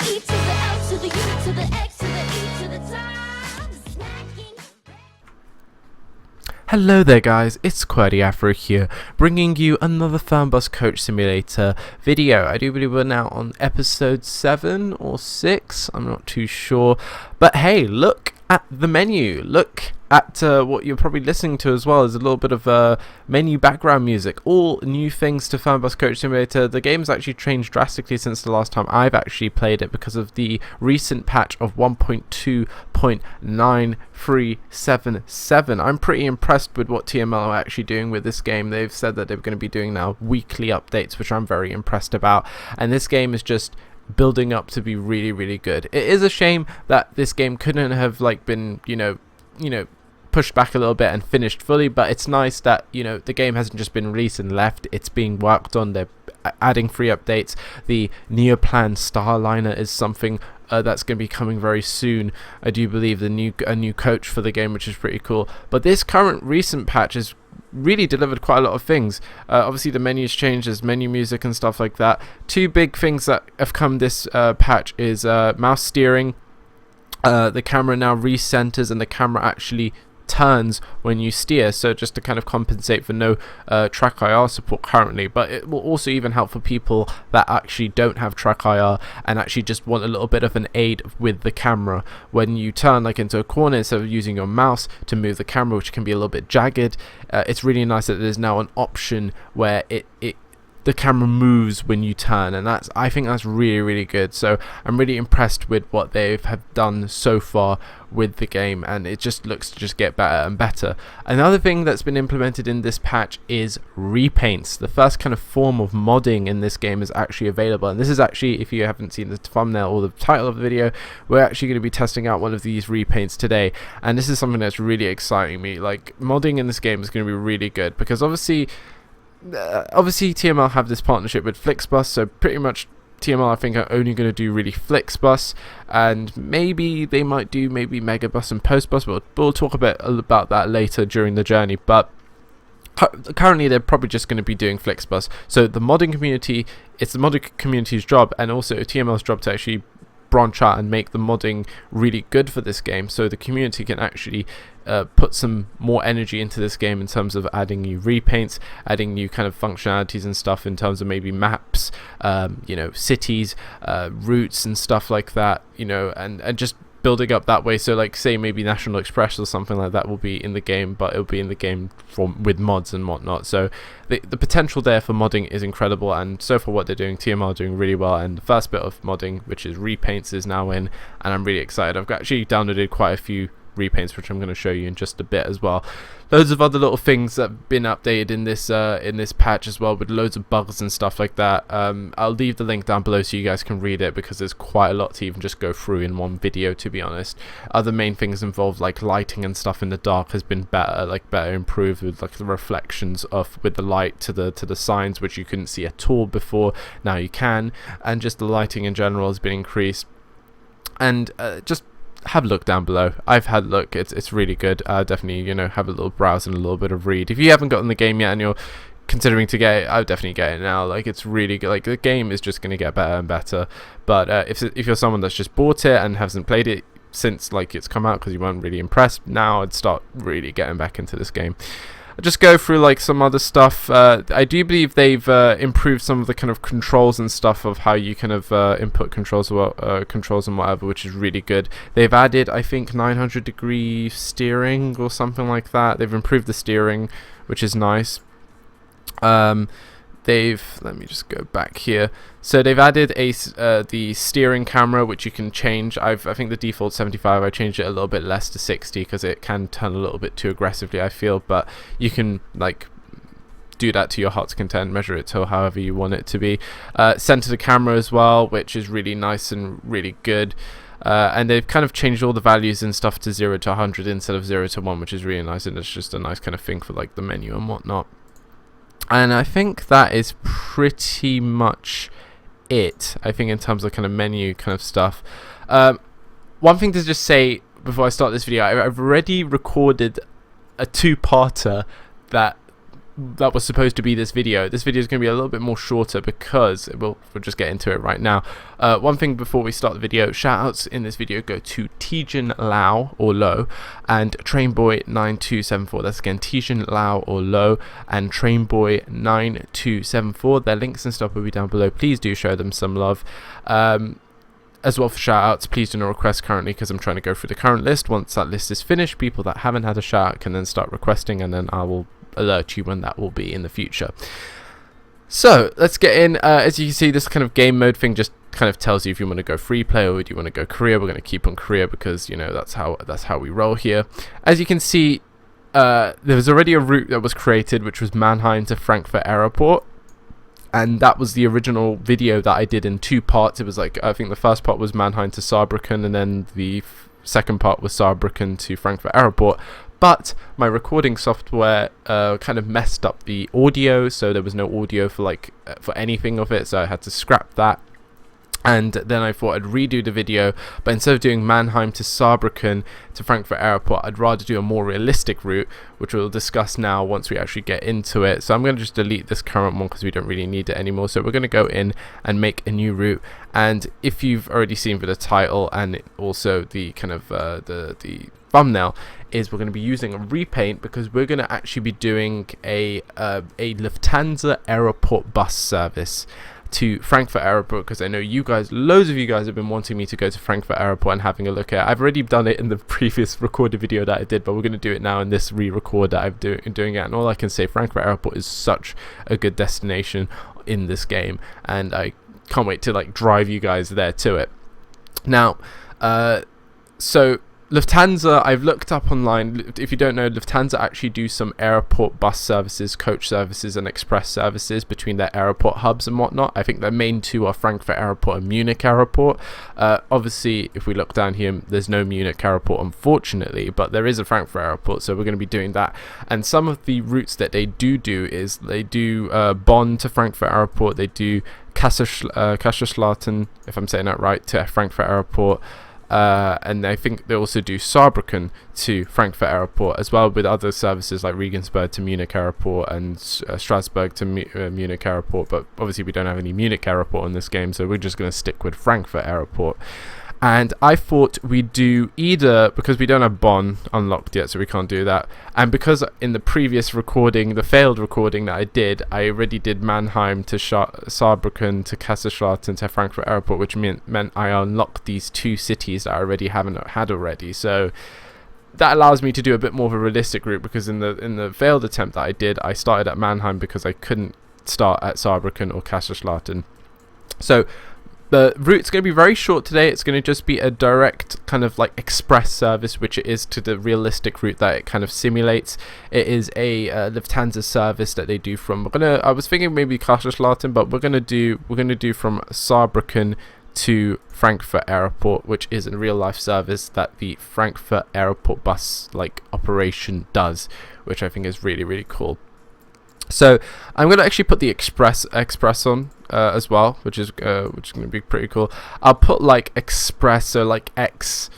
E to the L to the U to the X to the E to the top. Smacking. Hello there guys, it's Qwerty Afro here, bringing you another Fernbus Coach Simulator video. I do believe we're now on episode 7 or 6, I'm not too sure. But hey, look at the menu, look at what you're probably listening to as well. There's a little bit of menu background music, all new things to Fernbus Coach Simulator. The game's actually changed drastically since the last time I've actually played it because of the recent patch of 1.2.9377. I'm pretty impressed with what TML are actually doing with this game. They've said that they're going to be doing now weekly updates, which I'm very impressed about, and this game is just building up to be really, really good. It is a shame that this game couldn't have been, you know, pushed back a little bit and finished fully, but it's nice that, you know, the game hasn't just been released and left. It's being worked on. They're adding free updates. The Neoplan Starliner is something that's going to be coming very soon. I do believe a new coach for the game, which is pretty cool. But this current recent patch has really delivered quite a lot of things. Obviously the menu's changed, there's menu music and stuff like that. Two big things that have come this patch is mouse steering. The camera now recenters and the camera actually turns when you steer, so just to kind of compensate for no track IR support currently. But it will also even help for people that actually don't have track IR and actually just want a little bit of an aid with the camera. When you turn like into a corner, instead of using your mouse to move the camera, which can be a little bit jagged, it's really nice that there's now an option where the camera moves when you turn, and I think that's really, really good. So I'm really impressed with what they have done so far with the game, and it just looks to just get better and better. Another thing that's been implemented in this patch is repaints. The first kind of form of modding in this game is actually available, and this is actually, if you haven't seen the thumbnail or the title of the video, we're actually going to be testing out one of these repaints today, and this is something that's really exciting me. Like, modding in this game is going to be really good because obviously TML have this partnership with Flixbus, so pretty much TML I think are only going to do really Flixbus, and maybe they might do Megabus and Postbus, but we'll talk a bit about that later during the journey. But currently they're probably just going to be doing Flixbus. So the modding community, it's the modding community's job and also TML's job to actually branch out and make the modding really good for this game, so the community can actually put some more energy into this game in terms of adding new repaints, adding new kind of functionalities and stuff in terms of maybe maps, you know, cities, routes and stuff like that, you know, and just building up that way. So like say maybe National Express or something like that will be in the game, but it'll be in the game with mods and whatnot. So the potential there for modding is incredible, and so far what they're doing, TML are doing really well, and the first bit of modding, which is repaints, is now in, and I'm really excited. I've actually downloaded quite a few repaints, which I'm going to show you in just a bit as well. Loads of other little things that have been updated in this patch as well, with loads of bugs and stuff like that. I'll leave the link down below so you guys can read it, because there's quite a lot to even just go through in one video, to be honest. Other main things involved like lighting and stuff in the dark has been better improved, with like the reflections with the light to the signs, which you couldn't see at all before, now you can, and just the lighting in general has been increased. And just have a look down below. I've had a look, it's really good. Definitely, you know, have a little browse and a little bit of read. If you haven't gotten the game yet and you're considering to get it, I would definitely get it now. Like, it's really good. Like, the game is just going to get better and better. But if you're someone that's just bought it and hasn't played it since like it's come out because you weren't really impressed, now I'd start really getting back into this game. I'll just go through like some other stuff. I do believe they've improved some of the kind of controls and stuff of how you kind of input controls and whatever, which is really good. They've added, I think, 900-degree steering or something like that. They've improved the steering, which is nice. Let me just go back here. So they've added the steering camera, which you can change. I think the default 75. I changed it a little bit less to 60 because it can turn a little bit too aggressively, I feel. But you can like do that to your heart's content, measure it to however you want it to be. Center the camera as well, which is really nice and really good. And they've kind of changed all the values and stuff to 0 to 100 instead of 0 to 1, which is really nice, and it's just a nice kind of thing for like the menu and whatnot. And I think that is pretty much it, I think, in terms of kind of menu kind of stuff. One thing to just say before I start this video, I've already recorded a two-parter that that was supposed to be this video. This video is going to be a little bit more shorter because we'll just get into it right now. One thing before we start the video, shoutouts in this video go to Teejan Lowe or Lowe and Trainboy9274. That's again Teejan Lowe or Lowe and Trainboy9274. Their links and stuff will be down below. Please do show them some love. As well for shoutouts, please do not request currently because I'm trying to go through the current list. Once that list is finished, people that haven't had a shoutout can then start requesting, and then I will alert you when that will be in the future. So let's get in. As you can see, this kind of game mode thing just kind of tells you if you want to go free play or do you want to go career. We're going to keep on career because, you know, that's how we roll here. As you can see, there was already a route that was created, which was Mannheim to Frankfurt Airport. And that was the original video that I did in 2 parts. It was like, I think the first part was Mannheim to Saarbrücken, and then the second part was Saarbrücken to Frankfurt Airport. But my recording software kind of messed up the audio, so there was no audio for anything of it, so I had to scrap that. And then I thought I'd redo the video, but instead of doing Mannheim to Saarbrücken to Frankfurt Airport, I'd rather do a more realistic route, which we'll discuss now once we actually get into it. So I'm going to just delete this current one because we don't really need it anymore. So we're going to go in and make a new route. And if you've already seen for the title and also the kind of the thumbnail, is we're going to be using a repaint because we're going to actually be doing a Lufthansa Airport Bus service to Frankfurt Airport, because I know you guys, loads of you guys have been wanting me to go to Frankfurt Airport and having a look at it. I've already done it in the previous recorded video that I did, but we're going to do it now in this re-record that I'm doing it. And all I can say, Frankfurt Airport is such a good destination in this game, and I can't wait to like drive you guys there to it. Now, so Lufthansa, I've looked up online. If you don't know, Lufthansa actually do some airport bus services, coach services and express services between their airport hubs and whatnot. I think their main 2 are Frankfurt Airport and Munich Airport. Obviously, if we look down here, there's no Munich Airport, unfortunately, but there is a Frankfurt Airport, so we're going to be doing that. And some of the routes that they do is they do Bonn to Frankfurt Airport, they do Kaiserslautern, if I'm saying that right, to Frankfurt Airport. And I think they also do Saarbrücken to Frankfurt Airport, as well with other services like Regensburg to Munich Airport and Strasbourg to Munich Airport. But obviously we don't have any Munich Airport in this game, so we're just going to stick with Frankfurt Airport. And I thought we'd do either, because we don't have Bonn unlocked yet, so we can't do that. And because in the previous recording, the failed recording that I did, I already did Mannheim to Saarbrücken to Kaiserslautern to Frankfurt Airport, which meant I unlocked these 2 cities that I already haven't had already. So that allows me to do a bit more of a realistic route, because in the failed attempt that I did, I started at Mannheim because I couldn't start at Saarbrücken or Kaiserslautern. So the route's going to be very short today. It's going to just be a direct kind of like express service, which it is to the realistic route that it kind of simulates. It is a Lufthansa service that they do from. I was thinking maybe Kaiserslautern, but we're gonna do from Saarbrücken to Frankfurt Airport, which is a real life service that the Frankfurt Airport Bus operation does, which I think is really, really cool. So I'm going to actually put the express on as well, which is going to be pretty cool. I'll put like express, so like X.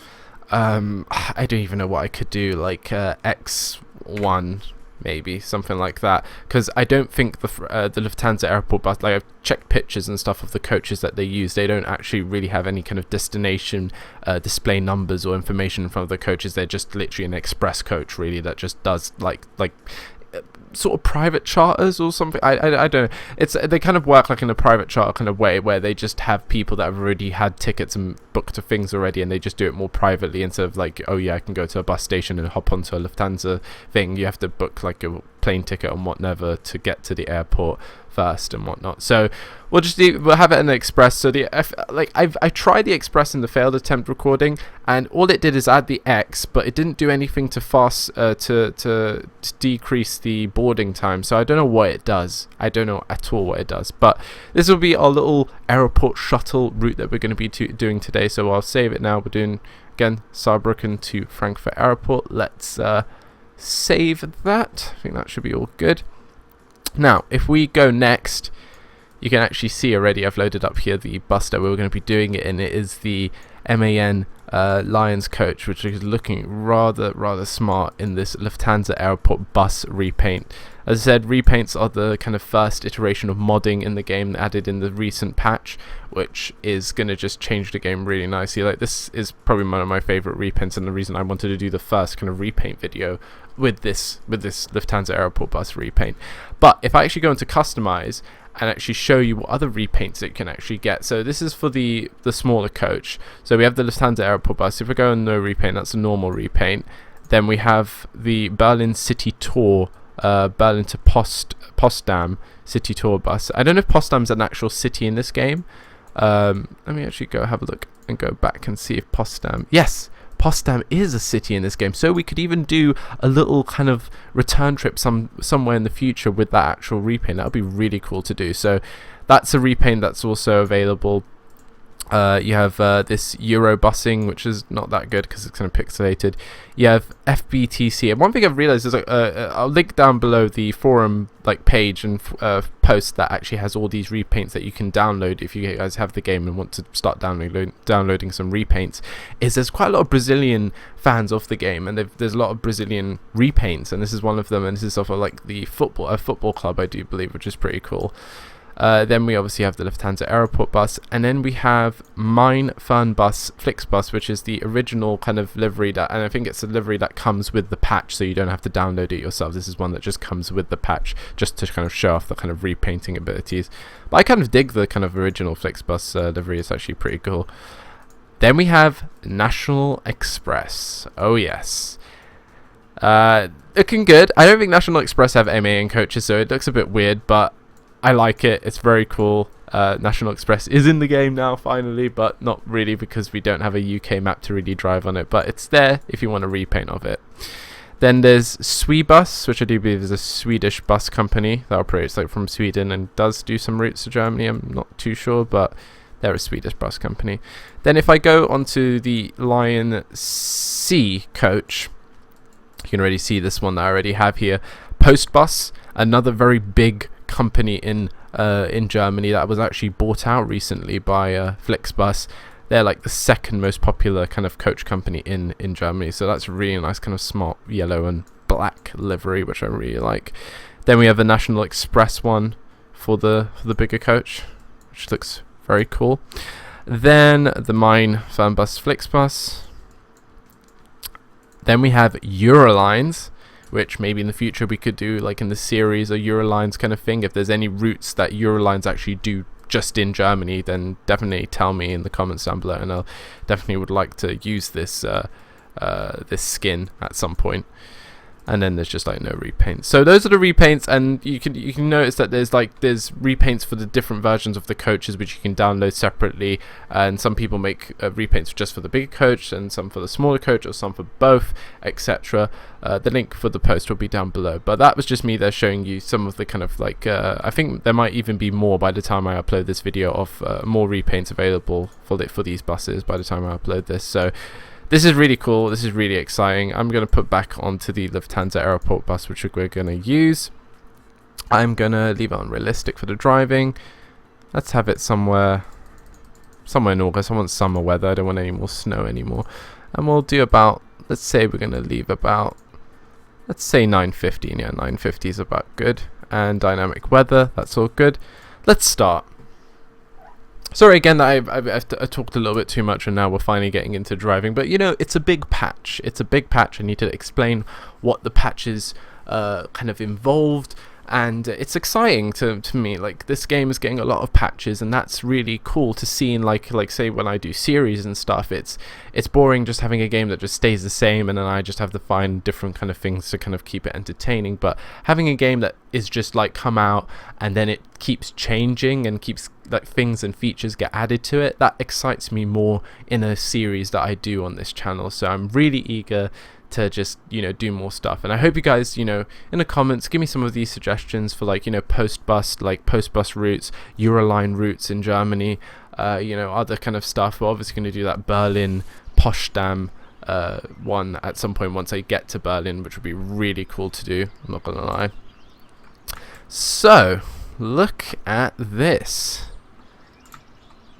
I don't even know what I could do, like X1 maybe, something like that, because I don't think the Lufthansa Airport Bus, like I've checked pictures and stuff of the coaches that they use, they don't actually really have any kind of destination display numbers or information in front of the coaches. They're just literally an express coach really that just does like sort of private charters or something. I don't know. They kind of work like in a private charter kind of way, where they just have people that have already had tickets and booked to things already, and they just do it more privately instead of like, oh yeah, I can go to a bus station and hop onto a Lufthansa thing. You have to book like a plane ticket and whatever to get to the airport first and whatnot. So we'll have it in the express. So I tried the express in the failed attempt recording, and all it did is add the X, but it didn't do anything to decrease the boarding time. So I don't know what it does. I don't know at all what it does. But this will be our little airport shuttle route that we're going to be doing today. So I'll save it now. We're doing again Saarbrücken to Frankfurt Airport. Let's save that. I think that should be all good. Now, if we go next, you can actually see already I've loaded up here the bus that we're going to be doing it in. It is the MAN Lions coach, which is looking rather smart in this Lufthansa Airport Bus repaint. As I said, repaints are the kind of first iteration of modding in the game added in the recent patch, which is going to just change the game really nicely. Like, this is probably one of my favorite repaints, and the reason I wanted to do the first kind of repaint video with this Lufthansa Airport Bus repaint. But if I actually go into customize and actually show you what other repaints it can actually get. So this is for the smaller coach. So we have the Lufthansa Airport Bus. If we go on no repaint, that's a normal repaint. Then we have the Berlin City Tour, Berlin to Potsdam City Tour bus. I don't know if Potsdam's an actual city in this game. Let me actually go have a look and go back and see if Potsdam... Yes! Potsdam is a city in this game, so we could even do a little kind of return trip somewhere in the future with that actual repaint. That would be really cool to do. So that's a repaint that's also available. You have this Euro busing, which is not that good because it's kind of pixelated. You have FBTC, and one thing I've realized is I'll link down below the forum page and post that actually has all these repaints that you can download if you guys have the game and want to start downloading some repaints. There's quite a lot of Brazilian fans of the game, and there's a lot of Brazilian repaints, and this is one of them, and this is off of the football club, I do believe, which is pretty cool. Then we obviously have the Lufthansa Airport Bus, and then we have mine Fernbus Flixbus, which is the original kind of livery and I think it's a livery that comes with the patch, so you don't have to download it yourself. This is one that just comes with the patch, just to kind of show off the kind of repainting abilities. But I kind of dig the kind of original Flixbus livery. It's actually pretty cool. Then we have National Express. Oh yes. Looking good. I don't think National Express have MAN coaches, so it looks a bit weird, but I like it. It's very cool. National Express is in the game now, finally, but not really because we don't have a UK map to really drive on it, but it's there if you want a repaint of it. Then there's Swebus, which I do believe is a Swedish bus company that operates from Sweden and does do some routes to Germany. I'm not too sure, but they're a Swedish bus company. Then if I go onto the Lion C coach, you can already see this one that I already have here. Postbus, another very big company in Germany that was actually bought out recently by Flixbus. They're the second most popular kind of coach company in Germany, so that's a really nice kind of smart yellow and black livery, which I really like. Then we have the National Express one for the bigger coach, which looks very cool. Then the mine Fernbus Flixbus. Then we have Eurolines, which maybe in the future we could do in the series a Eurolines kind of thing. If there's any routes that Eurolines actually do just in Germany, then definitely tell me in the comments down below, and I'll definitely would like to use this this skin at some point. And then there's just no repaints. So those are the repaints, and you can notice that there's repaints for the different versions of the coaches, which you can download separately. And some people make repaints just for the bigger coach, and some for the smaller coach, or some for both, etc. The link for the post will be down below. But that was just me there showing you some of the kind of I think there might even be more by the time I upload this video of more repaints available for these buses by the time I upload this. So this is really cool. This is really exciting. I'm going to put back onto the Lufthansa Airport Bus, which we're going to use. I'm going to leave it on realistic for the driving. Let's have it somewhere in August. I want summer weather. I don't want any more snow anymore. And we'll do about, let's say we're going to leave about, let's say 9:15. Yeah, 9:50 is about good. And dynamic weather, that's all good. Let's start. Sorry again that I've talked a little bit too much, and now we're finally getting into driving. But it's a big patch. It's a big patch. I need to explain what the patch is kind of involved, and it's exciting to me. This game is getting a lot of patches, and that's really cool to see. In say when I do series and stuff, it's boring just having a game that just stays the same, and then I just have to find different kind of things to kind of keep it entertaining. But having a game that is just come out and then it keeps changing and keeps things and features get added to it, that excites me more in a series that I do on this channel. So I'm really eager to just do more stuff, and I hope you guys in the comments give me some of these suggestions for post bus routes, Euroline routes in Germany, other kind of stuff. We're obviously going to do that Berlin Potsdam one at some point once I get to Berlin, which would be really cool to do, I'm not gonna lie. So look at this.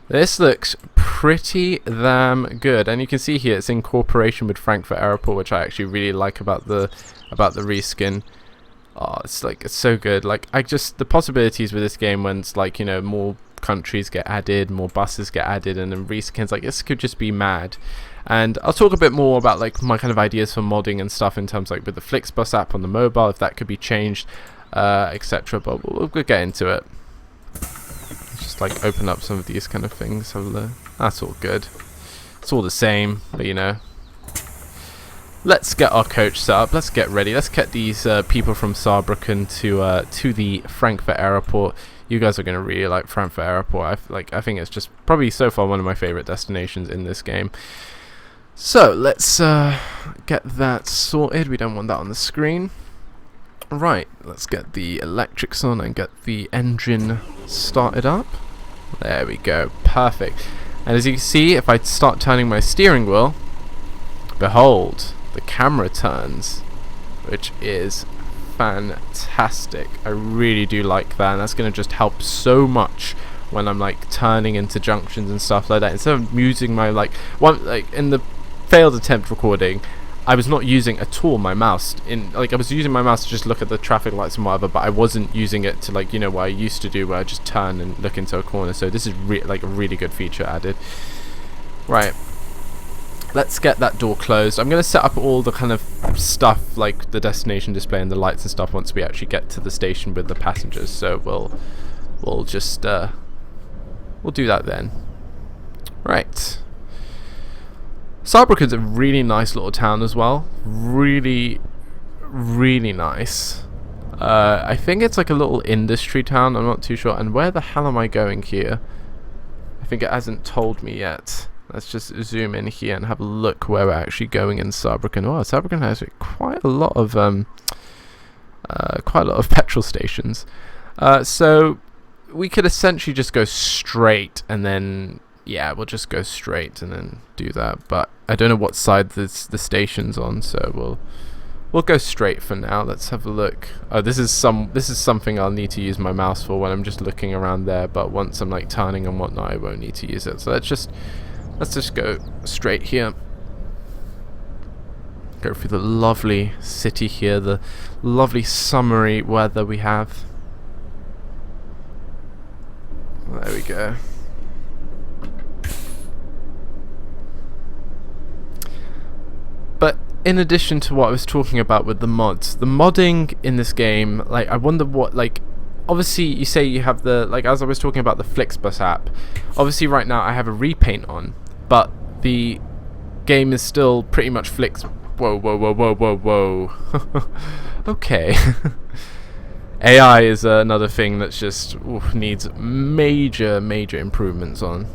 This looks pretty damn good, and you can see here it's in cooperation with Frankfurt Airport, which I actually really like about the reskin. Oh, it's so good. Like, the possibilities with this game when it's like, you know, more countries get added, more buses get added, and then reskins, like, this could just be mad. And I'll talk a bit more about like my kind of ideas for modding and stuff in terms like with the Flixbus app on the mobile, if that could be changed, etc. But we'll get into it. Let's just like open up some of these kind of things. That's all good. It's all the same, but you know. Let's get our coach set up. Let's get ready. Let's get these people from Saarbrücken to the Frankfurt Airport. You guys are going to really like Frankfurt Airport. I think it's just probably so far one of my favorite destinations in this game. So let's get that sorted. We don't want that on the screen. Right, let's get the electrics on and get the engine started up. There we go. Perfect. And as you can see, if I start turning my steering wheel, behold, the camera turns, which is fantastic. I really do like that, and that's going to just help so much when I'm like turning into junctions and stuff like that. Instead of using my like in the failed attempt recording, I was not using at all my mouse. I was using my mouse to just look at the traffic lights and whatever, but I wasn't using it to like, you know, what I used to do where I just turn and look into a corner. So this is like a really good feature added. Right, let's get that door closed. I'm going to set up all the kind of stuff like the destination display and the lights and stuff once we actually get to the station with the passengers. So we'll just we'll do that then. Right. Saarbrücken's a really nice little town as well. Really, really nice. I think it's like a little industry town. I'm not too sure. And where the hell am I going here? I think it hasn't told me yet. Let's just zoom in here and have a look where we're actually going in Saarbrücken. Oh, Saarbrücken has quite a lot of petrol stations. So we could essentially just go straight and then. Yeah, we'll just go straight and then do that. But I don't know what side the station's on, so we'll go straight for now. Let's have a look. Oh, this is something I'll need to use my mouse for when I'm just looking around there. But once I'm like turning and whatnot, I won't need to use it. So let's just go straight here. Go through the lovely city here, the lovely summery weather we have. There we go. But in addition to what I was talking about with the mods, the modding in this game, like I wonder what, like, obviously you say you have the, like as I was talking about the Flixbus app, obviously right now I have a repaint on, but the game is still pretty much whoa. Okay. AI is another thing that's just needs major improvements on.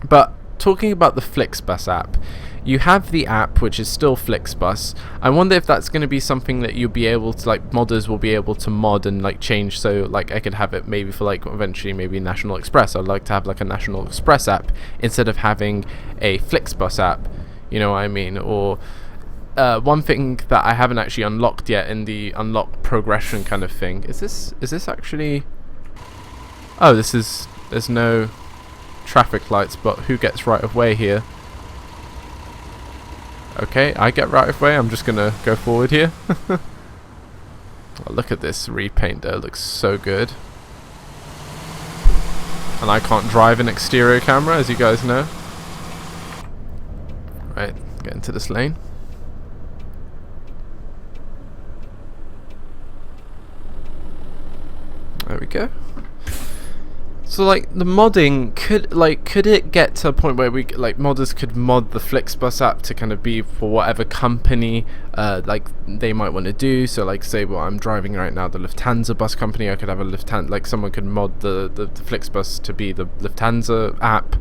But talking about the Flixbus app, you have the app which is still Flixbus. I wonder if that's going to be something that you'll be able to, like, modders will be able to mod and like change, so like I could have it maybe for like eventually maybe National Express. I'd like to have like a National Express app instead of having a Flixbus app, you know what I mean? Or one thing that I haven't actually unlocked yet in the unlock progression kind of thing, is this actually, oh, there's no traffic lights, but who gets right of way here? Okay, I get right of way. I'm just gonna go forward here. Oh, look at this repaint there, looks so good. And I can't drive an exterior camera, as you guys know. Right, get into this lane. There we go. So like the modding could it get to a point where we like modders could mod the Flixbus app to kind of be for whatever company like they might want to do. So like say what I'm driving right now, the Lufthansa bus company, I could have a Lufthansa, like someone could mod the Flixbus to be the Lufthansa app.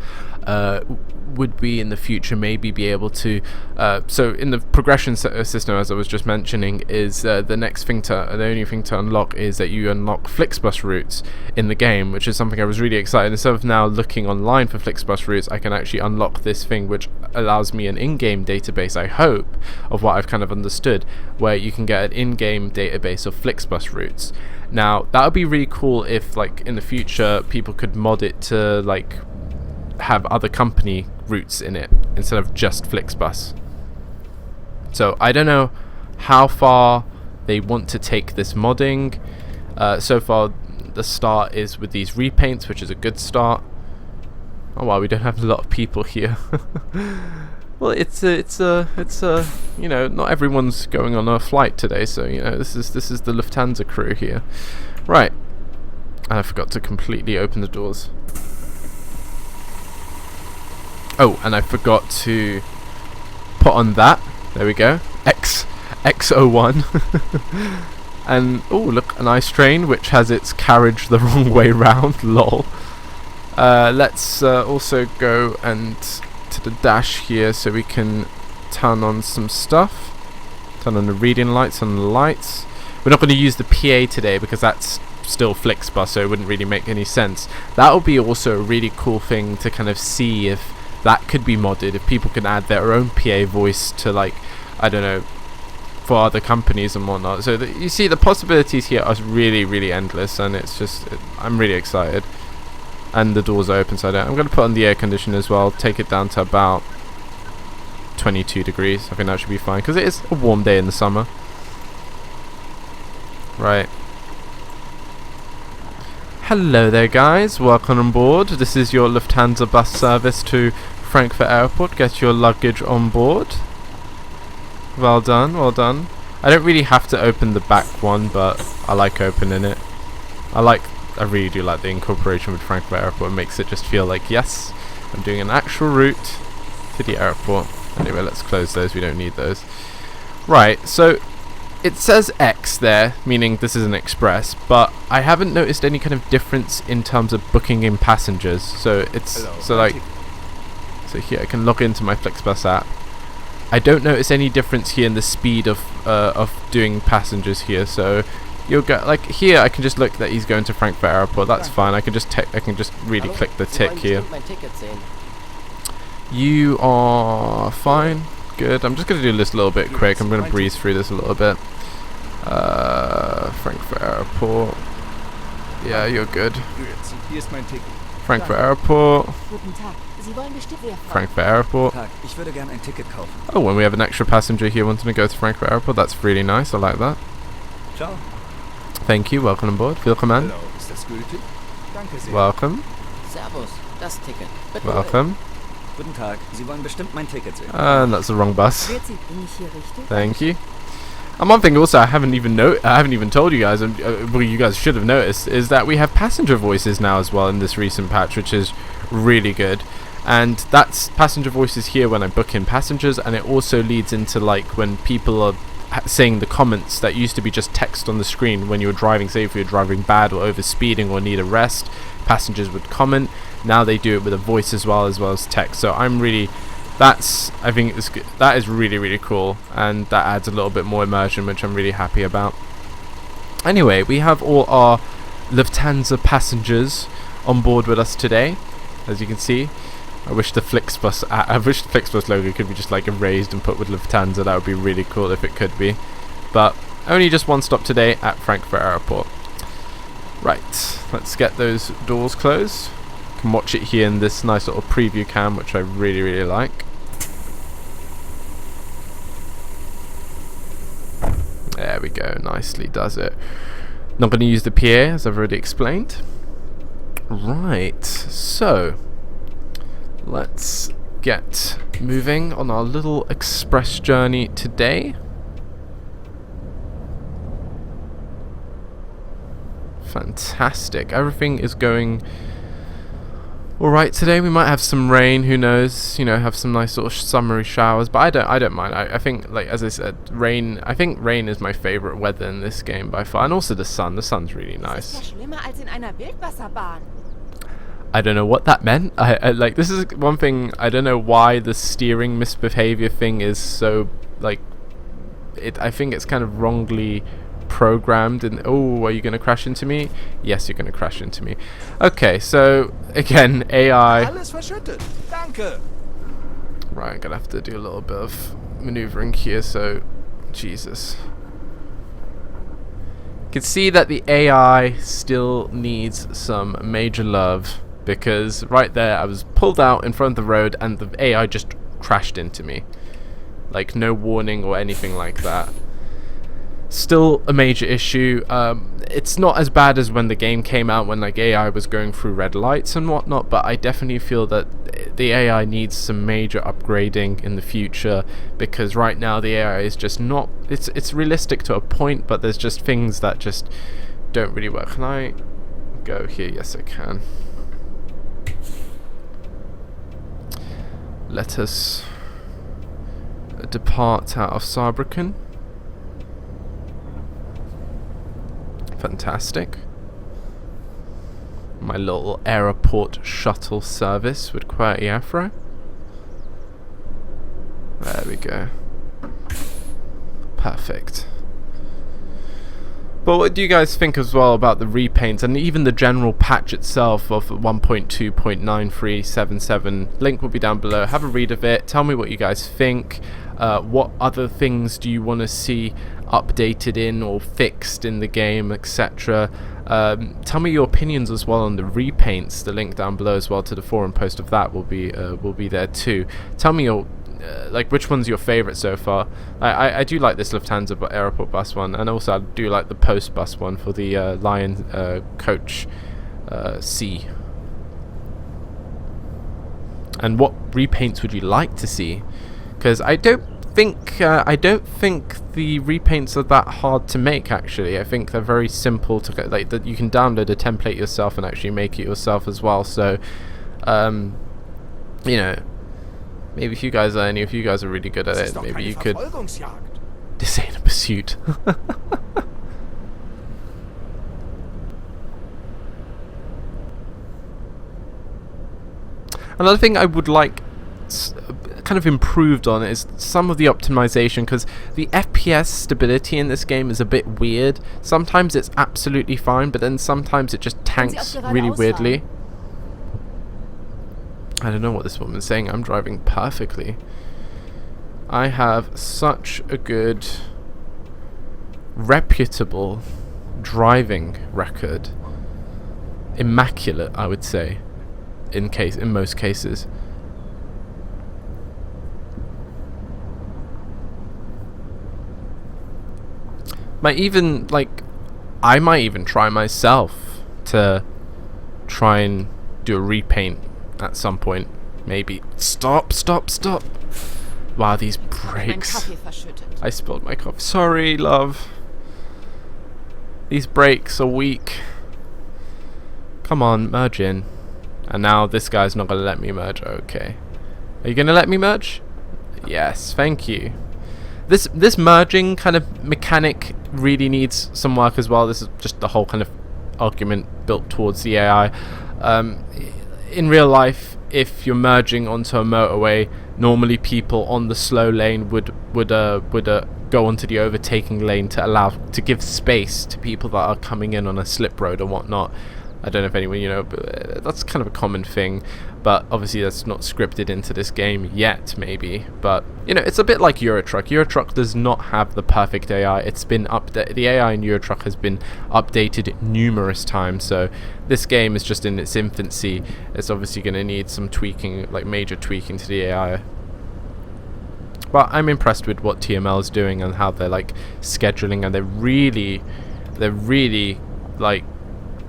Would we in the future maybe be able to so in the progression system, as I was just mentioning, is the only thing to unlock is that you unlock Flixbus routes in the game, which is something I was really excited. Instead of now looking online for Flixbus routes, I can actually unlock this thing which allows me an in-game database, I hope, of what I've kind of understood, where you can get an in-game database of Flixbus routes. Now that would be really cool if like in the future people could mod it to like have other company routes in it instead of just Flixbus. So I don't know how far they want to take this modding. So far, the start is with these repaints, which is a good start. Oh wow, we don't have a lot of people here. Well, it's you know, not everyone's going on a flight today, so you know, this is the Lufthansa crew here, right? And I forgot to completely open the doors. Oh, and I forgot to put on that. There we go. X01. And oh, look, an ice train which has its carriage the wrong way round. Lol. Let's also go and to the dash here so we can turn on some stuff. Turn on the reading lights and the lights. We're not going to use the PA today because that's still Flixbus, so it wouldn't really make any sense. That would be also a really cool thing to kind of see if that could be modded, if people can add their own PA voice to, like, I don't know, for other companies and whatnot. So you see the possibilities here are really, really endless, and it's just, I'm really excited. And the doors are open, so I'm going to put on the air conditioner as well, take it down to about 22 degrees. I think that should be fine, because it is a warm day in the summer. Right. Hello there guys, welcome on board. This is your Lufthansa bus service to Frankfurt Airport. Get your luggage on board. Well done, well done. I don't really have to open the back one, but I like opening it. I really do like the incorporation with Frankfurt Airport. It makes it just feel like, yes, I'm doing an actual route to the airport. Anyway, let's close those, we don't need those. Right, so it says X there, meaning this is an express, but I haven't noticed any kind of difference in terms of booking in passengers. So it's so here I can log into my Flixbus app. I don't notice any difference here in the speed of doing passengers here. So you'll get, like, here I can just look that he's going to Frankfurt Airport. That's fine. I can just really click the tick here. You are fine. Good. I'm just going to do this a little bit quick. I'm going to breeze through this a little bit. Frankfurt Airport. Yeah, you're good. Frankfurt Airport. Frankfurt Airport. Oh, and we have an extra passenger here wanting to go to Frankfurt Airport. That's really nice. I like that. Thank you. Welcome on board. Willkommen. Welcome. Welcome. Guten Tag, Sie wollen bestimmt mein Ticket sehen. And that's the wrong bus. Thank you. And one thing also I haven't even told you guys, well, you guys should have noticed, is that we have passenger voices now as well in this recent patch, which is really good. And that's passenger voices here when I book in passengers, and it also leads into, like, when people are saying the comments that used to be just text on the screen when you were driving. Say if you're driving bad or over speeding or need a rest, passengers would comment. Now they do it with a voice as well as text. So I think that is really, really cool, and that adds a little bit more immersion, which I'm really happy about. Anyway, we have all our Lufthansa passengers on board with us today, as you can see. I wish the Flixbus logo could be just, like, erased and put with Lufthansa. That would be really cool if it could be. But only just one stop today at Frankfurt Airport. Right, let's get those doors closed. You can watch it here in this nice little preview cam, which I really, really like. There we go, nicely does it. Not going to use the PA, as I've already explained. Right, so let's get moving on our little express journey today. Fantastic, everything is going alright today. We might have some rain, who knows, you know, have some nice sort of summery showers, but I don't mind. I think, like, as I said, I think rain is my favourite weather in this game by far, and also the sun's really nice. I don't know what that meant. I like, this is one thing, I don't know why the steering misbehavior thing is so, like, I think it's kind of wrongly programmed. And oh, are you going to crash into me? Yes, you're going to crash into me. Okay, so again, AI. Right, I'm going to have to do a little bit of maneuvering here, so Jesus. You can see that the AI still needs some major love, because right there I was pulled out in front of the road and the AI just crashed into me. Like, no warning or anything like that. still a major issue. It's not as bad as when the game came out, when like AI was going through red lights and whatnot, but I definitely feel that the AI needs some major upgrading in the future, because right now the AI is just not, it's realistic to a point, but there's just things that just don't really work. Can I go here? Yes, I can. Let us depart out of Saarbrücken. Fantastic. My little airport shuttle service with Qwerty Afro. There we go. Perfect. But what do you guys think as well about the repaints and even the general patch itself of 1.2.9377? Link will be down below. Have a read of it. Tell me what you guys think. What other things do you want to see updated in or fixed in the game, etc. Tell me your opinions as well on the repaints. The link down below as well to the forum post of that will be there too. Tell me your like which one's your favorite so far. I do like this Lufthansa Airport Bus one, and also I do like the post bus one for the Lion Coach C. And what repaints would you like to see? Because I don't think the repaints are that hard to make. Actually, I think they're very simple to get, like that you can download a template yourself and actually make it yourself as well. So, you know, maybe if you guys are any of you guys are really good at it, maybe you could. This ain't a pursuit. Another thing I would like kind of improved on is some of the optimization, because the FPS stability in this game is a bit weird. Sometimes it's absolutely fine, but then sometimes it just tanks really weirdly. I don't know what this woman's saying. I'm driving perfectly. I have such a good, reputable driving record. Immaculate, I would say, in most cases. I might even try myself to try and do a repaint at some point. Maybe. Stop. Wow, these brakes. I spilled my coffee. Sorry, love. These brakes are weak. Come on, merge in. And now this guy's not going to let me merge. Okay. Are you going to let me merge? Yes, thank you. This merging kind of mechanic really needs some work as well. This is just the whole kind of argument built towards the AI. In real life, if you're merging onto a motorway, normally people on the slow lane would go onto the overtaking lane to give space to people that are coming in on a slip road or whatnot. I don't know if anyone, but that's kind of a common thing, but obviously that's not scripted into this game yet, maybe. But it's a bit like Eurotruck. Eurotruck does not have the perfect AI. It's been updated. The AI in Eurotruck has been updated numerous times, so this game is just in its infancy. It's obviously going to need some tweaking, like major tweaking to the AI. But I'm impressed with what TML is doing and how they're like scheduling, and they're really like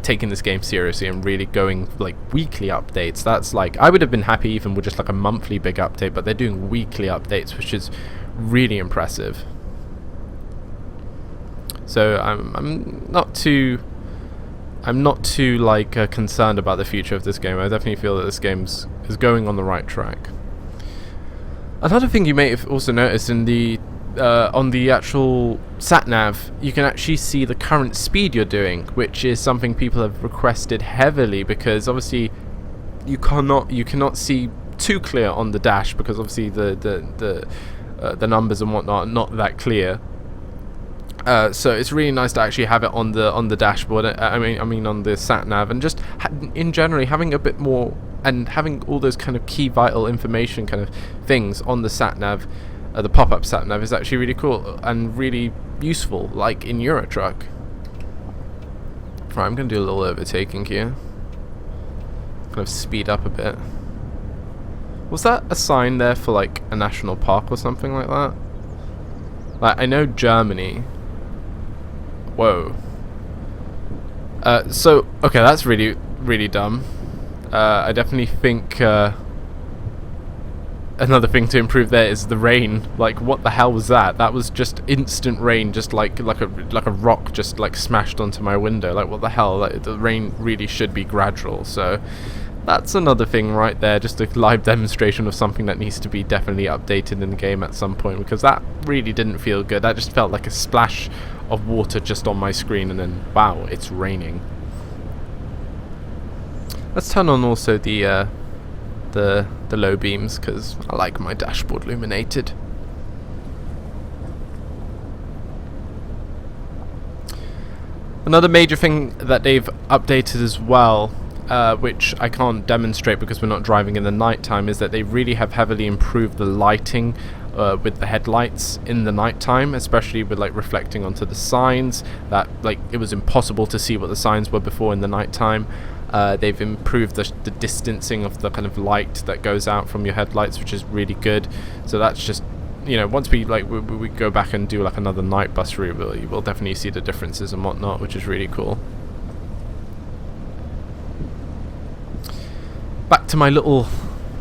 taking this game seriously and really going like weekly updates. That's like, I would have been happy even with just like a monthly big update, but they're doing weekly updates, which is really impressive. So I'm not too like concerned about the future of this game. I definitely feel that this game is going on the right track. Another thing you may have also noticed in the on the actual sat-nav, you can actually see the current speed you're doing, which is something people have requested heavily, because obviously you cannot see too clear on the dash, because obviously the numbers and whatnot are not that clear. So it's really nice to actually have it on the dashboard. I mean on the sat-nav, and just in general having a bit more and having all those kind of key vital information kind of things on the sat-nav. The pop-up sat-nav is actually really cool and really useful, like in Eurotruck. Right, I'm going to do a little overtaking here. Kind of speed up a bit. Was that a sign there for like a national park or something like that? Like, I know Germany Whoa. So, okay, that's really, really dumb. I definitely think another thing to improve there is the rain. Like, what the hell was that? That was just instant rain, just like a rock just like smashed onto my window. Like, what the hell? Like, the rain really should be gradual. So that's another thing right there, just a live demonstration of something that needs to be definitely updated in the game at some point, because that really didn't feel good. That just felt like a splash of water just on my screen, and then wow, it's raining. Let's turn on also the low beams, because I like my dashboard illuminated. Another major thing that they've updated as well, which I can't demonstrate because we're not driving in the night time, is that they really have heavily improved the lighting with the headlights in the night time, especially with like reflecting onto the signs. That like it was impossible to see what the signs were before in the night time. They've improved the distancing of the kind of light that goes out from your headlights, which is really good. So that's just, you know, once we go back and do like another night bus route, you will definitely see the differences and whatnot, which is really cool. Back to my little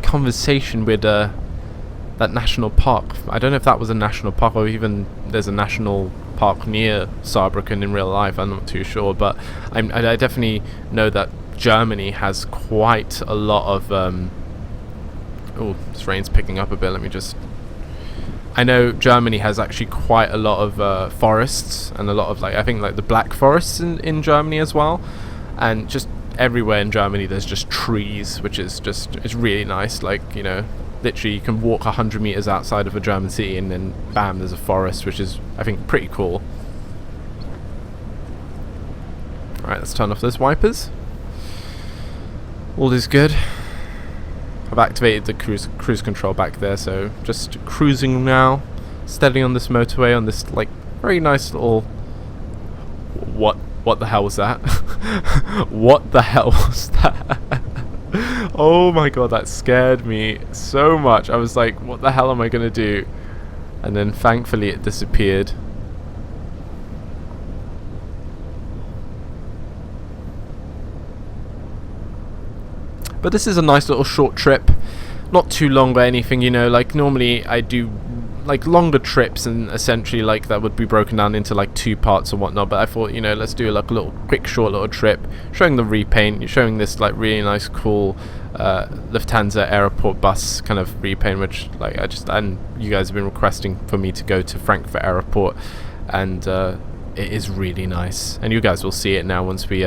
conversation with that national park. I don't know if that was a national park or even there's a national park near Saarbrücken in real life. I'm not too sure, but I definitely know that Germany has quite a lot of oh, this rain's picking up a bit. Let me just... I know Germany has actually quite a lot of forests, and a lot of, like, I think like the black forests in Germany as well, and just everywhere in Germany there's just trees, which is just, it's really nice. Like, you know, literally you can walk 100 meters outside of a German city and then bam, there's a forest, which is, I think, pretty cool. Alright, let's turn off those wipers. All is good. I've activated the cruise control back there, so just cruising now, steady on this motorway on this like very nice little... What the hell was that? What the hell was that? Oh my god, that scared me so much. I was like, what the hell am I gonna do? And then thankfully it disappeared. But this is a nice little short trip, not too long or anything, you know. Like normally I do like longer trips, and essentially like that would be broken down into like 2 parts and whatnot, but I thought, you know, let's do like a little quick short little trip showing the repaint, showing this like really nice cool Lufthansa Airport Bus kind of repaint, which like and you guys have been requesting for me to go to Frankfurt Airport, and it is really nice, and you guys will see it now once we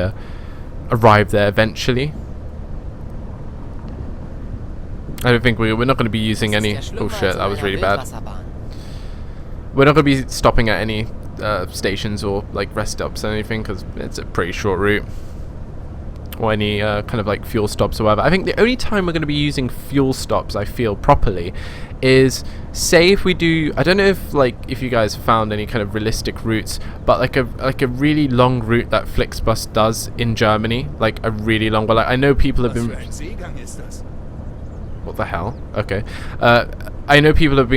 arrive there eventually. I don't think we're not going to be using any... Oh shit, that was really bad. We're not going to be stopping at any stations or like rest stops or anything, because it's a pretty short route. Or any kind of like fuel stops or whatever. I think the only time we're going to be using fuel stops, I feel, properly is, say if we do... I don't know if you guys found any kind of realistic routes, but like a really long route that Flixbus does in Germany, like a really long one. Like, I know people have been... What the hell? Okay. I know people have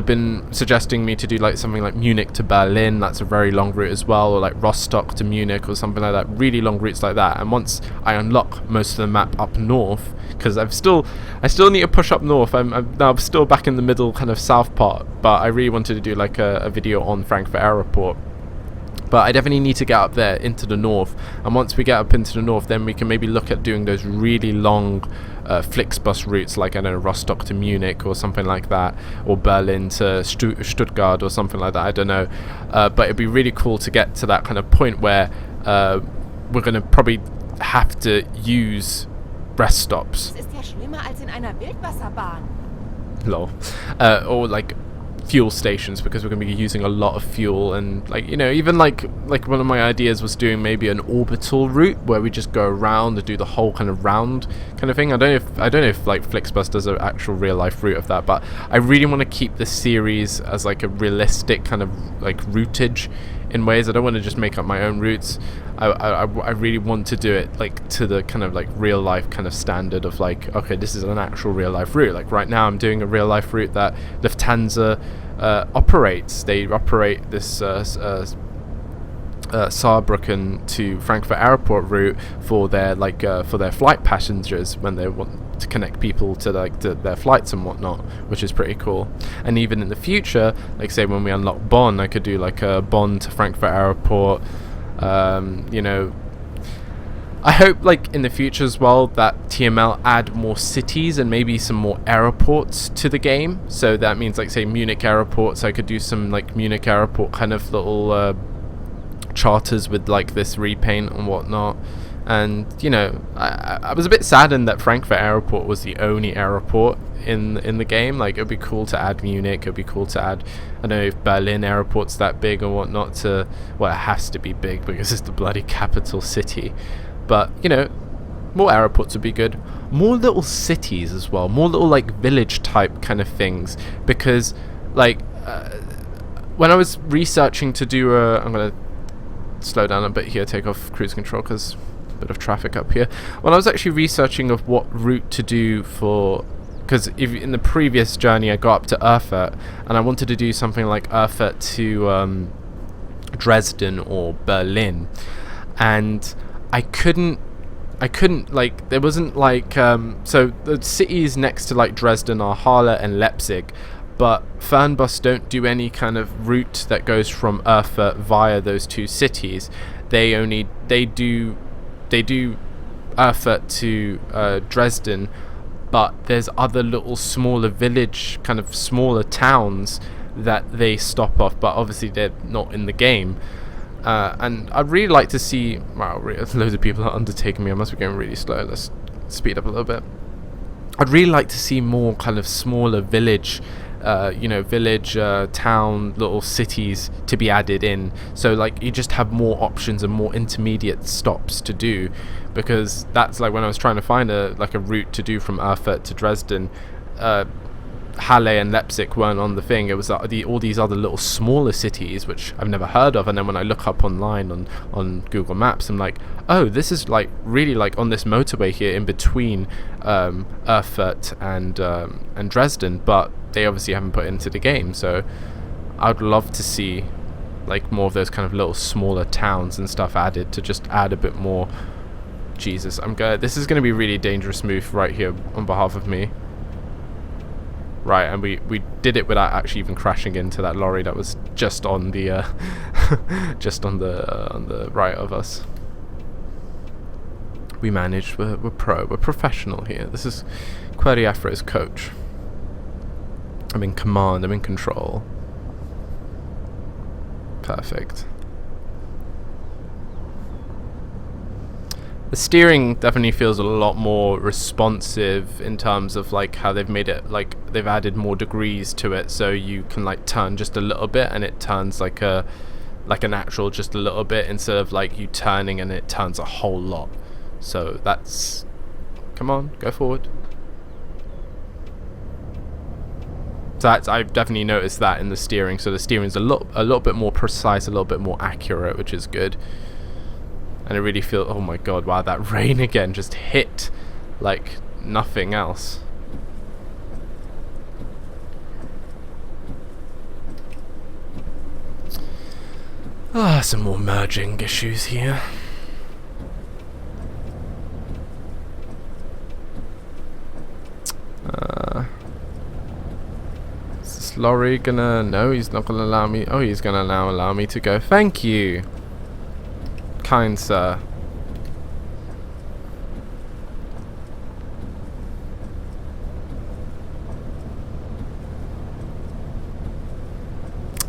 been suggesting me to do like something like Munich to Berlin. That's a very long route as well, or like Rostock to Munich or something like that. Really long routes like that. And once I unlock most of the map up north, because I still need to push up north. I'm still back in the middle kind of south part, but I really wanted to do like a video on Frankfurt Airport. But I definitely need to get up there into the north, and once we get up into the north, then we can maybe look at doing those really long Flixbus routes, like, I don't know, Rostock to Munich or something like that, or Berlin to Stuttgart or something like that, I don't know. But it'd be really cool to get to that kind of point where we're going to probably have to use rest stops. Lol. Or like fuel stations, because we're going to be using a lot of fuel, and like, you know, even like one of my ideas was doing maybe an orbital route where we just go around and do the whole kind of round kind of thing. I don't know if like Flixbus does an actual real life route of that, but I really want to keep this series as like a realistic kind of like routage in ways. I don't want to just make up my own routes. I really want to do it like to the kind of like real life kind of standard of like, okay, this is an actual real life route. Like right now I'm doing a real life route that Lufthansa operates. They operate this Saarbrücken to Frankfurt Airport route for their flight passengers when they want to connect people to their flights and whatnot, which is pretty cool. And even in the future, like say when we unlock Bonn, I could do like a Bonn to Frankfurt Airport. You know, I hope like in the future as well that TML add more cities and maybe some more airports to the game. So that means like say Munich airports, I could do some like Munich airport kind of little charters with like this repaint and whatnot. And you know, I was a bit saddened that Frankfurt Airport was the only airport in the game. Like it'd be cool to add Munich, it'd be cool to add, I don't know if Berlin airport's that big or whatnot to, well, it has to be big because it's the bloody capital city. But you know, more airports would be good. More little cities as well, more little like village type kind of things, because like when I was researching to do I'm gonna slow down a bit here, take off cruise control because a bit of traffic up here. When I was actually researching of what route to do for, because if in the previous journey I got up to Erfurt and I wanted to do something like Erfurt to Dresden or Berlin, and I couldn't like, there wasn't like so the cities next to like Dresden are Halle and Leipzig, but Fernbus don't do any kind of route that goes from Erfurt via those two cities. They do Erfurt to Dresden, but there's other little smaller village, kind of smaller towns that they stop off, but obviously they're not in the game. And I'd really like to see, wow, loads of people are undertaking me, I must be going really slow, let's speed up a little bit. I'd really like to see more kind of smaller village, town, little cities to be added in, so like you just have more options and more intermediate stops to do, because that's like when I was trying to find a route to do from Erfurt to Dresden, Halle and Leipzig weren't on the thing. It was all these other little smaller cities which I've never heard of, and then when I look up online on Google Maps, I'm like, oh, this is like really like on this motorway here in between Erfurt and Dresden, but they obviously haven't put it into the game. So I'd love to see like more of those kind of little smaller towns and stuff added to just add a bit more. Jesus, this is gonna be a really dangerous move right here on behalf of me. Right, and we did it without actually even crashing into that lorry that was just on the just on the right of us. We managed. We're professional here. This is Qwerty Afro's coach. I'm in command. I'm in control. Perfect. The steering definitely feels a lot more responsive in terms of like how they've made it, like they've added more degrees to it, so you can like turn just a little bit and it turns like an actual just a little bit, instead of like you turning and it turns a whole lot. So that's, come on, go forward. So I've definitely noticed that in the steering. So the steering's a little bit more precise, a little bit more accurate, which is good. And I really feel, oh my god, wow, that rain again just hit like nothing else. Some more merging issues here. Is this lorry gonna, no, he's not gonna allow me, oh, he's gonna now allow me to go. Thank you, kind sir.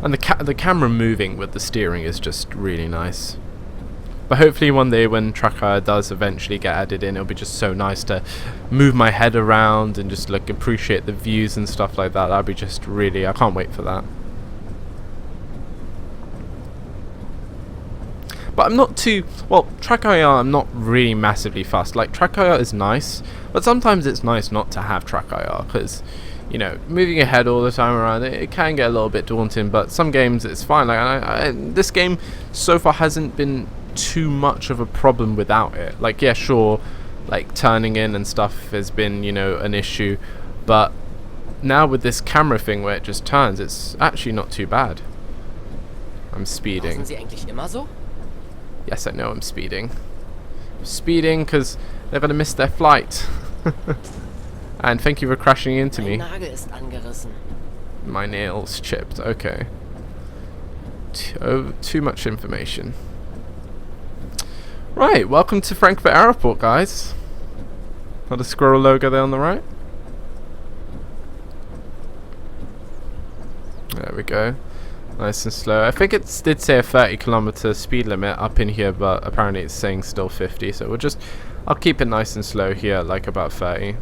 And the camera moving with the steering is just really nice. But hopefully one day when Tracker does eventually get added in, it'll be just so nice to move my head around and just like appreciate the views and stuff like that. That'd be just really, I can't wait for that. But I'm not too, well, Track IR, I'm not really massively fussed. Like, Track IR is nice, but sometimes it's nice not to have Track IR, because, you know, moving your head all the time around, it can get a little bit daunting, but some games it's fine. Like, this game so far hasn't been too much of a problem without it. Like, yeah, sure, like, turning in and stuff has been, you know, an issue, but now with this camera thing where it just turns, it's actually not too bad. I'm speeding. Sie eigentlich immer so? Yes, I know I'm speeding. I'm speeding because they're going to miss their flight. And thank you for crashing into me. Nagel ist angerissen. My nail's chipped. Okay. Too much information. Right, welcome to Frankfurt Airport, guys. Got a squirrel logo there on the right. There we go. Nice and slow. I think it did say a 30km speed limit up in here, but apparently it's saying still 50. So I'll keep it nice and slow here, like about 30.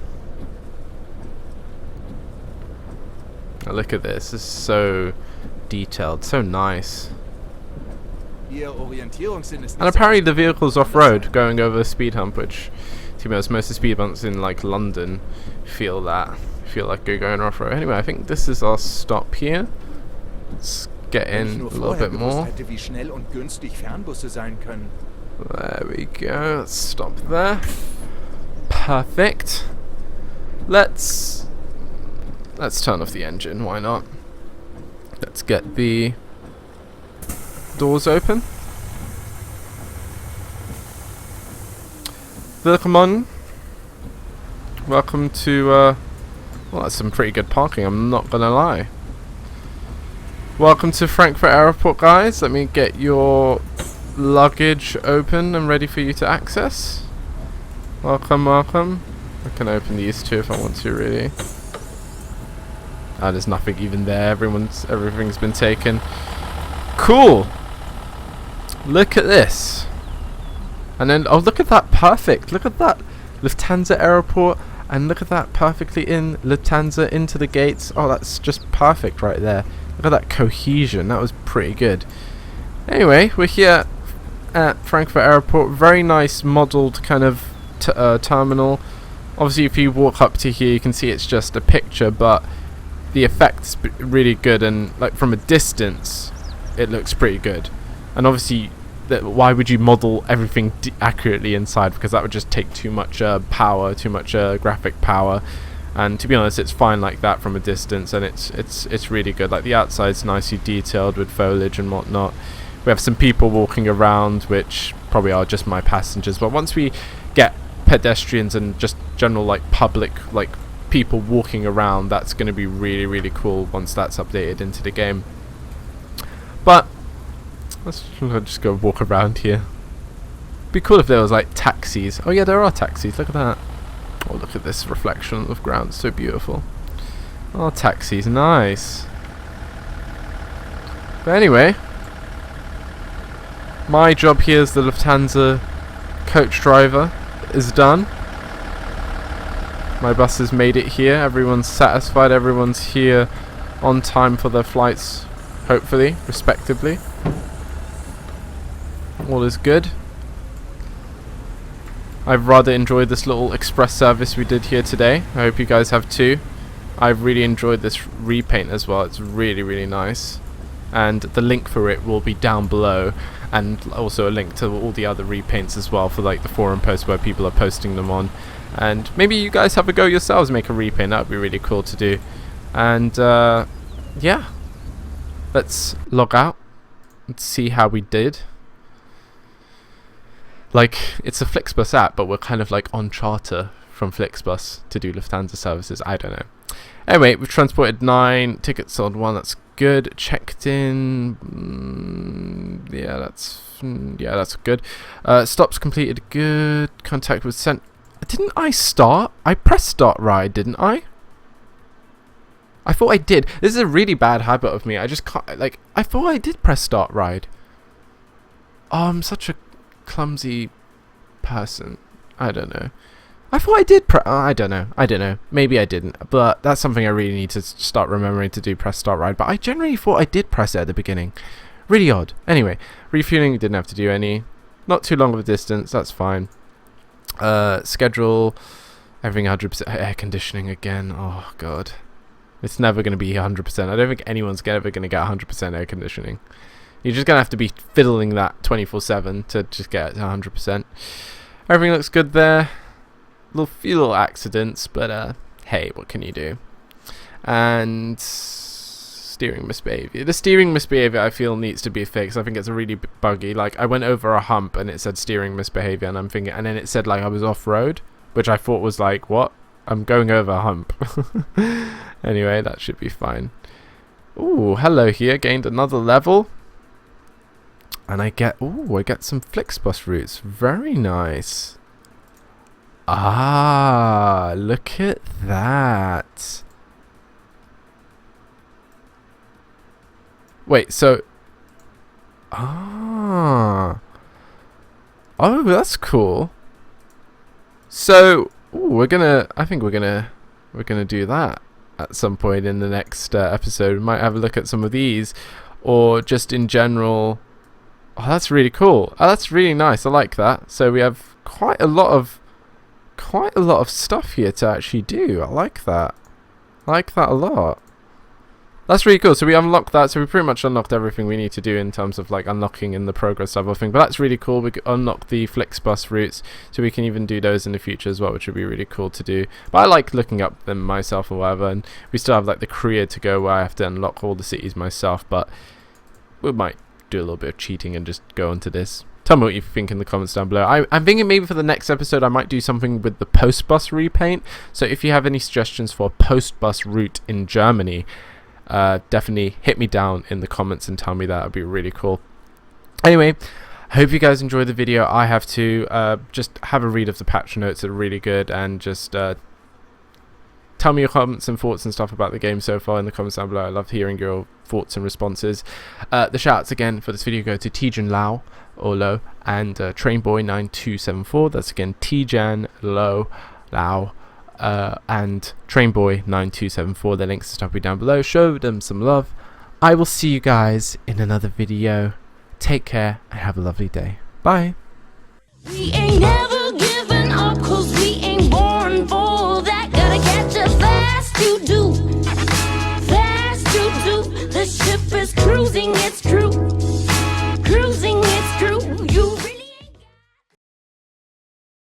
Now look at this. This is so detailed, so nice. And apparently the vehicle's off-road, going over a speed hump, which, to be honest, most of the speed bumps in like London feel like you're going off-road. Anyway, I think this is our stop here. Let's get in a little bit more. There we go. Let's stop there. Perfect. Let's turn off the engine. Why not? Let's get the doors open. Willkommen. Welcome to, well, that's some pretty good parking, I'm not gonna lie. Welcome to Frankfurt Airport, guys. Let me get your luggage open and ready for you to access. Welcome, welcome. I can open these too if I want to, really. There's nothing even there. Everything's been taken. Cool. Look at this. And then, oh, look at that, perfect. Look at that, Lufthansa Airport, and look at that, perfectly in Lufthansa into the gates. Oh, that's just perfect right there. Look at that cohesion. That was pretty good. Anyway, we're here at Frankfurt Airport. Very nice modelled kind of terminal. Obviously, if you walk up to here, you can see it's just a picture, but the effect's really good, and like from a distance, it looks pretty good. And obviously, why would you model everything accurately inside? Because that would just take too much power, too much graphic power. And to be honest, it's fine like that from a distance, and it's really good. Like the outside's nicely detailed with foliage and whatnot. We have some people walking around, which probably are just my passengers. But once we get pedestrians and just general like public like people walking around, that's going to be really, really cool once that's updated into the game. But let's just go walk around here. Be cool if there was like taxis. Oh yeah, there are taxis. Look at that. Oh, look at this reflection of ground. So beautiful. Oh, taxis. Nice. But anyway, my job here as the Lufthansa coach driver is done. My bus has made it here. Everyone's satisfied. Everyone's here on time for their flights, hopefully, respectively. All is good. I've rather enjoyed this little express service we did here today. I hope you guys have too. I've really enjoyed this repaint as well. It's really, really nice. And the link for it will be down below, and also a link to all the other repaints as well for like the forum posts where people are posting them on. And maybe you guys have a go yourselves, make a repaint. That would be really cool to do. And yeah, let's log out and see how we did. Like, it's a Flixbus app, but we're kind of like on charter from Flixbus to do Lufthansa services. I don't know. Anyway, we've transported 9 tickets, sold 1. That's good. Checked in. Yeah, that's good. Stops completed. Good. Contact was sent. Didn't I start? I pressed start ride, didn't I? I thought I did. This is a really bad habit of me. I just can't, like, I thought I did press start ride. Oh, I'm such a clumsy person. I don't know. I thought I did I don't know. Maybe I didn't. But that's something I really need to start remembering to do, press start ride. But I generally thought I did press it at the beginning. Really odd. Anyway, refueling, didn't have to do any. Not too long of a distance, that's fine. Schedule, everything 100%. Air conditioning again. Oh god, it's never going to be 100%. I don't think anyone's ever going to get 100% air conditioning. You're just going to have to be fiddling that 24/7 to just get it to 100%. Everything looks good there. Few little accidents, but hey, what can you do? And Steering misbehavior. The steering misbehavior I feel needs to be fixed. I think it's a really buggy. Like, I went over a hump and it said steering misbehavior, and I'm thinking, and then it said like I was off road, which I thought was like, what? I'm going over a hump. Anyway, that should be fine. Ooh, hello here. Gained another level. And I get some Flixbus routes. Very nice. Ah, look at that. Wait, so... Ah. Oh, that's cool. So, ooh, I think we're gonna do that at some point in the next episode. We might have a look at some of these, or just in general. Oh, that's really cool. Oh, that's really nice. I like that. So we have quite a lot of stuff here to actually do. I like that. I like that a lot. That's really cool. So we unlocked that. So we pretty much unlocked everything we need to do in terms of like unlocking in the progress level thing. But that's really cool. We unlocked the Flixbus routes, so we can even do those in the future as well, which would be really cool to do. But I like looking up them myself or whatever. And we still have like the career to go where I have to unlock all the cities myself. But we might do a little bit of cheating and just go into this. Tell me what you think in the comments down below. I'm thinking maybe for the next episode I might do something with the post-bus repaint. So if you have any suggestions for a post-bus route in Germany, definitely hit me down in the comments and tell me that. Would be really cool. Anyway, I hope you guys enjoyed the video. I have to just have a read of the patch notes. They're really good, and just tell me your comments and thoughts and stuff about the game so far in the comments down below. I love hearing your thoughts and responses. The shoutouts again for this video go to Teejan Lowe or Lowe and Trainboy9274. That's again Teejan Lowe and Trainboy9274. The links and stuff will be down below. Show them some love. I will see you guys in another video. Take care and have a lovely day. Bye. We ain't never giving up, 'cause we ain't born for that. Gotta catch us fast, you do. Fast, you do. The ship is cruising, it's true.